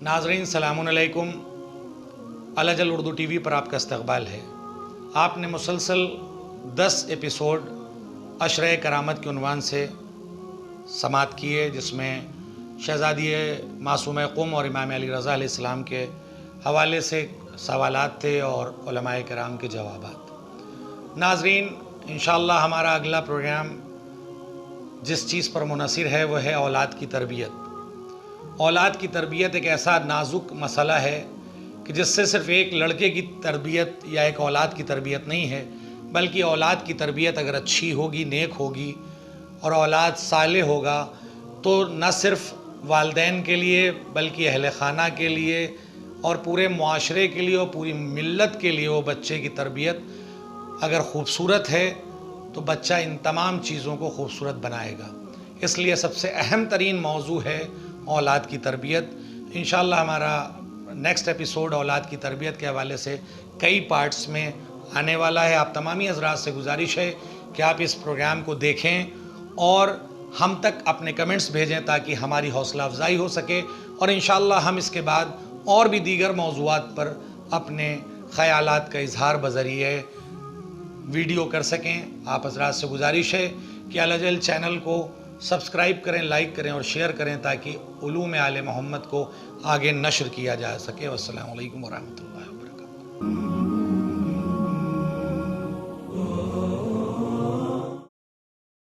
नाज़रीन सलामुन अलैकुम। अलजल उर्दू टीवी पर आपका इस्तक़बाल है। आपने मुसलसल 10 एपिसोड अशरे करामत के उन्वान से समात किए, जिसमें शहज़ादी मासूम क़ुम और इमाम अली रज़ा अलैहिस्सलाम के हवाले से सवालात थे और उलमाए किराम के जवाबात। नाज़रीन, इंशाअल्लाह हमारा अगला प्रोग्राम जिस चीज़ पर मुनहसर है वह है औलाद की तरबियत। औलाद की तरबियत एक ऐसा नाजुक मसला है कि जिससे सिर्फ़ एक लड़के की तरबियत या एक औलाद की तरबियत नहीं है, बल्कि औलाद की तरबियत अगर अच्छी होगी, नेक होगी और औलाद साले होगा तो न सिर्फ़ वालिदैन के लिए बल्कि अहले ख़ाना के लिए और पूरे मुआशरे के लिए और पूरी मिल्लत के लिए वो बच्चे की तरबियत अगर ख़ूबसूरत है तो बच्चा इन तमाम चीज़ों को ख़ूबसूरत बनाएगा। इसलिए सबसे अहम तरीन मौजू है औलाद की तरबियत। इंशाअल्लाह हमारा नेक्स्ट एपिसोड औलाद की तरबियत के हवाले से कई पार्ट्स में आने वाला है। आप तमामी हज़रात से गुजारिश है कि आप इस प्रोग्राम को देखें और हम तक अपने कमेंट्स भेजें ताकि हमारी हौसला अफजाई हो सके और इंशाअल्लाह हम इसके बाद और भी दीगर मौज़ूआत पर अपने ख़यालात का इजहार बज़रिए वीडियो कर सकें। आप हज़रात से गुजारिश है कि अलजल चैनल को सब्सक्राइब करें, लाइक करें और शेयर करें ताकि उलूम आले मोहम्मद को आगे नशर किया जा सके। वस्सलामु अलैकुम वरहमतुल्लाहि वबरकातुहू।